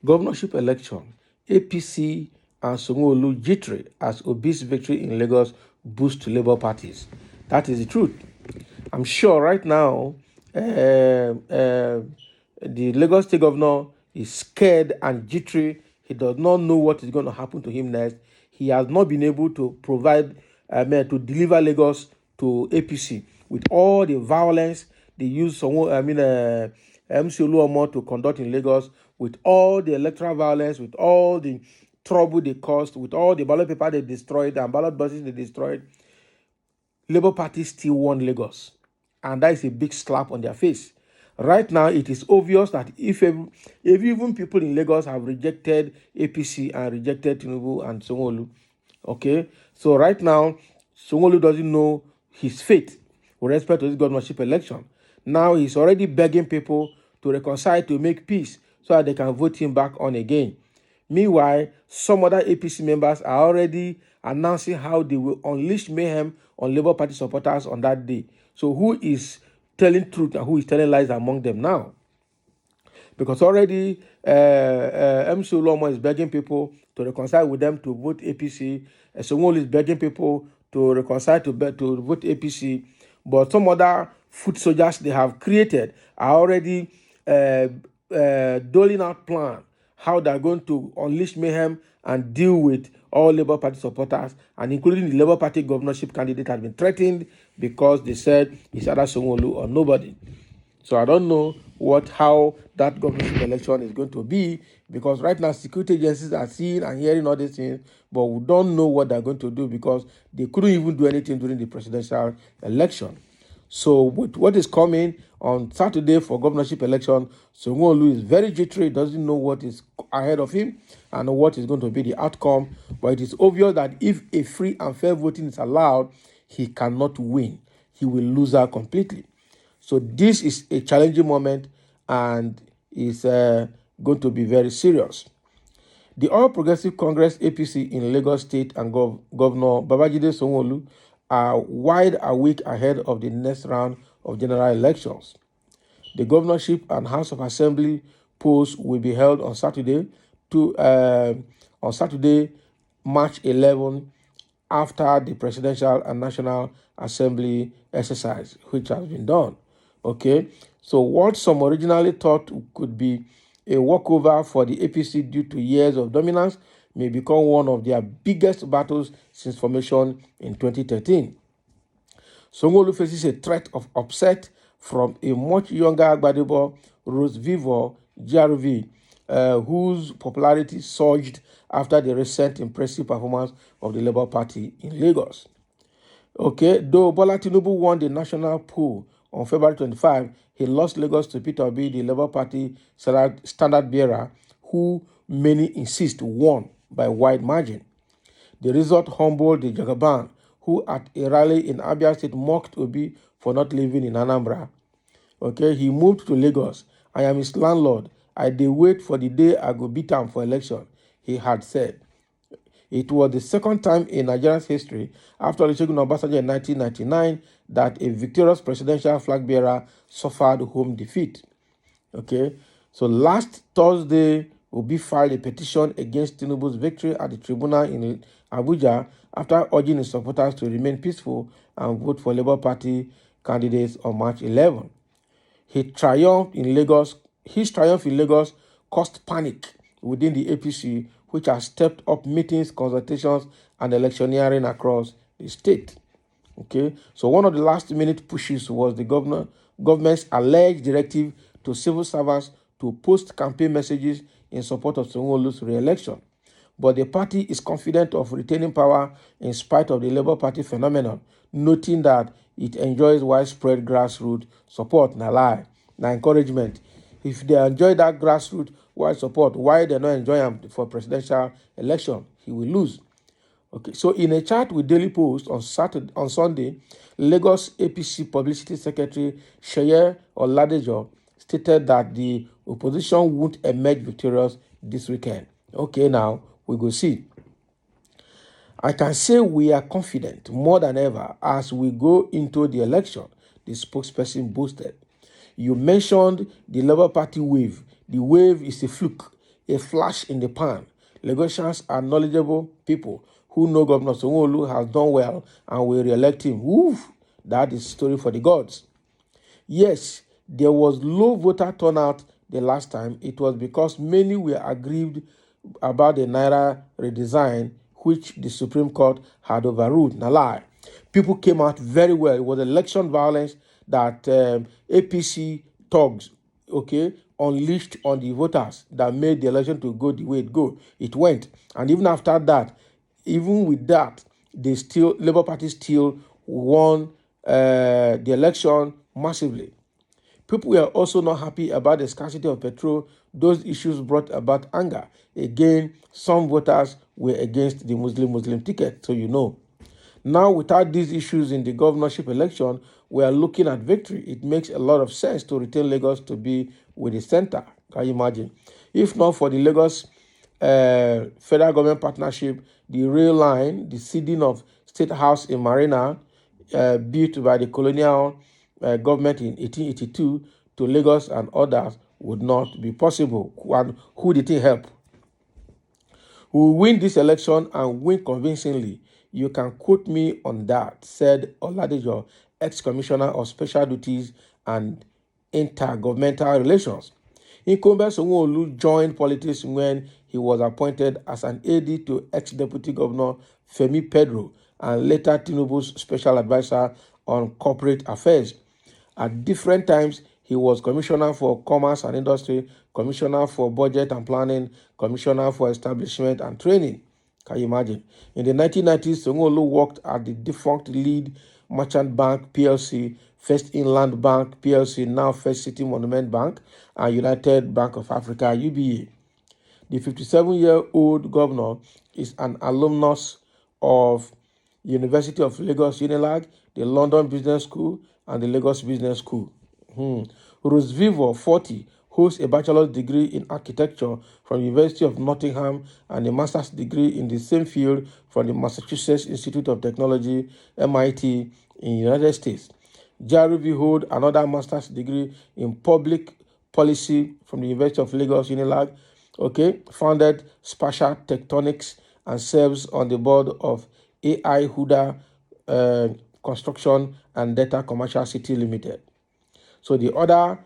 Governorship election, APC and SANWO-OLU JITTERY as Obi's victory in Lagos boost Labour parties. That is the truth. I'm sure right now the Lagos State Governor is scared and jittery. He does not know what is going to happen to him next. He has not been able to provide, to deliver Lagos to APC with all the violence they use MC Oluomo to conduct in Lagos, with all the electoral violence, with all the trouble they caused, with all the ballot paper they destroyed and ballot boxes they destroyed. Labour Party still won Lagos, and that is a big slap on their face. Right now, it is obvious that if even people in Lagos have rejected APC and rejected Tinubu and SANWO-OLU, okay, so right now, SANWO-OLU doesn't know his fate with respect to this governorship election. Now he's already begging people to reconcile, to make peace, so that they can vote him back on again. Meanwhile, some other APC members are already announcing how they will unleash mayhem on Labour Party supporters on that day. So who is telling truth and who is telling lies among them now? Because already MC Oluomo is begging people to reconcile with them to vote APC. SANWO-OLU is begging people to reconcile to vote APC. But some other foot soldiers they have created are already doling out plan how they're going to unleash mayhem and deal with all Labour Party supporters, and including the Labour Party governorship candidate has been threatened because they said it's either SANWO-OLU or nobody. So I don't know how that governorship election is going to be, because right now security agencies are seeing and hearing all these things, but we don't know what they're going to do because they couldn't even do anything during the presidential election. So with what is coming on Saturday for governorship election, SANWO-OLU is very jittery, doesn't know what is ahead of him and what is going to be the outcome. But it is obvious that if a free and fair voting is allowed, he cannot win. He will lose out completely. So this is a challenging moment and is going to be very serious. The All Progressive Congress APC in Lagos State and Governor Babajide Sanwo-Olu are wide awake ahead of the next round of general elections. The governorship and House of Assembly polls will be held on Saturday, March 11, after the Presidential and National Assembly exercise, which has been done. Okay, so what some originally thought could be a walkover for the APC due to years of dominance may become one of their biggest battles since formation in 2013. Sanwo-OLU faces a threat of upset from a much younger Gbadebo Rose Vivo GRV, whose popularity surged after the recent impressive performance of the Labour Party in Lagos. Okay, though Bola Tinubu won the national poll on February 25, he lost Lagos to Peter Obi, the Labour Party standard bearer, who many insist won by wide margin. The result humbled the Jagaban, who at a rally in Abia State mocked Obi for not living in Anambra. Okay, he moved to Lagos. I am his landlord. I dey wait for the day I go beat him for election, he had said. It was the second time in Nigeria's history, after Olusegun Obasanjo in 1999, that a victorious presidential flag bearer suffered home defeat. Okay, so last Thursday, Obi filed a petition against Tinubu's victory at the tribunal in Abuja after urging his supporters to remain peaceful and vote for Labour Party candidates on March 11. His triumph in Lagos caused panic within the APC, which has stepped up meetings, consultations, and electioneering across the state. Okay, so one of the last-minute pushes was the government's alleged directive to civil servants to post campaign messages in support of Sanwo-Olu's re-election. But the party is confident of retaining power in spite of the Labour Party phenomenon, noting that it enjoys widespread grassroots support. Na lie, na encouragement. If they enjoy that grassroots wide support, why they not enjoy him for presidential election? He will lose. Okay, so in a chat with Daily Post on Sunday, Lagos APC Publicity Secretary Sheye Oladejo stated that the opposition won't emerge victorious this weekend. Okay, now we go see. I can say we are confident more than ever as we go into the election the spokesperson boasted. You mentioned the Labour Party wave. The wave is a fluke, a flash in the pan. Lagosians are knowledgeable people who know Governor SANWO-OLU has done well and will re-elect him. Woof! That is story for the gods. Yes, there was low voter turnout the last time. It was because many were aggrieved about the Naira redesign, which the Supreme Court had overruled. Now lie. People came out very well. It was election violence that APC thugs, unleashed on the voters that made the election to go the way it went. And even after that, even with that, Labour Party still won the election massively. People were also not happy about the scarcity of petrol. Those issues brought about anger. Again, some voters were against the Muslim ticket, so you know. Now, without these issues in the governorship election, we are looking at victory. It makes a lot of sense to retain Lagos to be with the center. Can you imagine? If not for the Lagos federal government partnership, the rail line, the ceding of State House in Marina, built by the colonial government in 1882 to Lagos and others would not be possible. And who did it help? We will win this election and win convincingly. You can quote me on that, said Oladejo, ex-commissioner of special duties and intergovernmental relations. Incumbent SANWO-OLU joined politics when he was appointed as an AD to ex-deputy governor Femi Pedro and later Tinubu's special advisor on corporate affairs. At different times, he was commissioner for commerce and industry, commissioner for budget and planning, commissioner for establishment and training. Can you imagine? In the 1990s, SANWO-OLU worked at the defunct Lead Merchant Bank PLC, First Inland Bank PLC, now First City Monument Bank, and United Bank of Africa UBA. The 57-year-old governor is an alumnus of University of Lagos Unilag, the London Business School, and the Lagos Business School. Rose Vivo, 40, holds a bachelor's degree in architecture from the University of Nottingham and a master's degree in the same field from the Massachusetts Institute of Technology, MIT, in the United States. Jaruvi holds another master's degree in public policy from the University of Lagos Unilag, founded Spatial Tectonics and serves on the board of AI Huda Construction and Data Commercial City Limited. So the other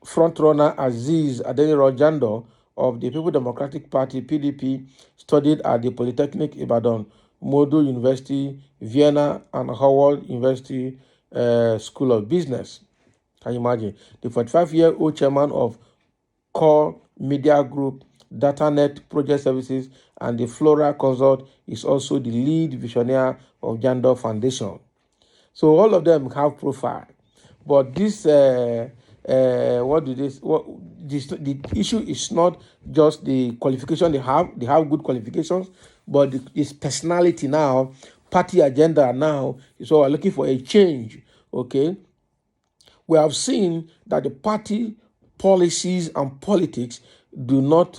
frontrunner, Aziz Adeniro Jando of the People Democratic Party, PDP, studied at the Polytechnic Ibadan, Modu University, Vienna, and Howard University School of Business. Can you imagine? The 45-year-old chairman of Core Media Group, DataNet Project Services, and the Flora Consult is also the lead visionary of Jando Foundation. So all of them have profile. But this, the issue is not just the qualification they have good qualifications, but this personality now, party agenda now, so we're looking for a change, We have seen that the party policies and politics do not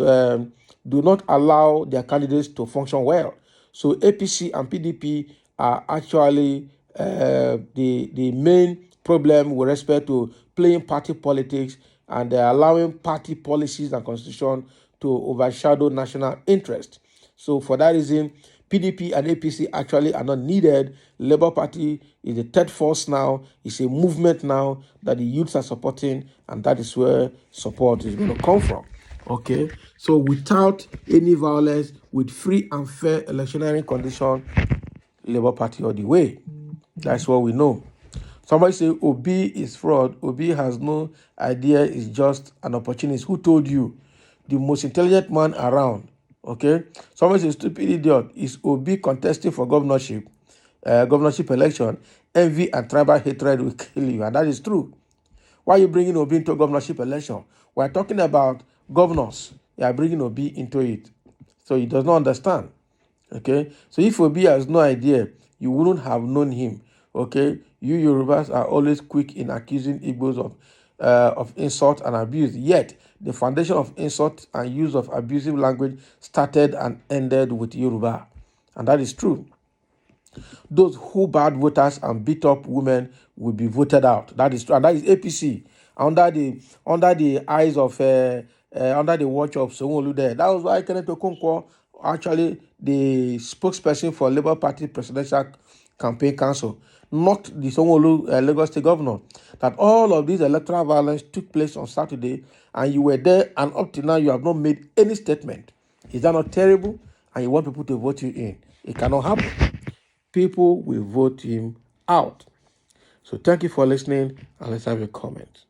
allow their candidates to function well. So APC and PDP are actually the main problem with respect to playing party politics, and they're allowing party policies and constitution to overshadow national interest. So for that reason, PDP and APC actually are not needed. Labour Party is the third force now. It's a movement now that the youths are supporting, and that is where support is going to come from. So without any violence, with free and fair electioneering condition, Labour Party all the way. That's what we know. Somebody say OBI is fraud. OBI has no idea. It's just an opportunist. Who told you? The most intelligent man around. Somebody say stupid idiot. Is OBI contesting for governorship election? Envy and tribal hatred will kill you. And that is true. Why are you bringing OBI into governorship election? We're talking about governors. You are bringing OBI into it. So he does not understand. So if OBI has no idea, you wouldn't have known him. You Yorubas are always quick in accusing Igbos of insult and abuse. Yet, the foundation of insult and use of abusive language started and ended with Yoruba. And that is true. Those who bad voters and beat up women will be voted out. That is true, and that is APC under the eyes of under the watch of SANWO-OLU there. That was why Kenneth Okonkwo, actually the spokesperson for Labour Party Presidential Campaign Council, knocked the SANWO-OLU Lagos State Governor that all of these electoral violence took place on Saturday, and you were there, and up to now you have not made any statement. Is that not terrible? And you want people to vote you in? It cannot happen. People will vote him out. So thank you for listening, and let's have a comment.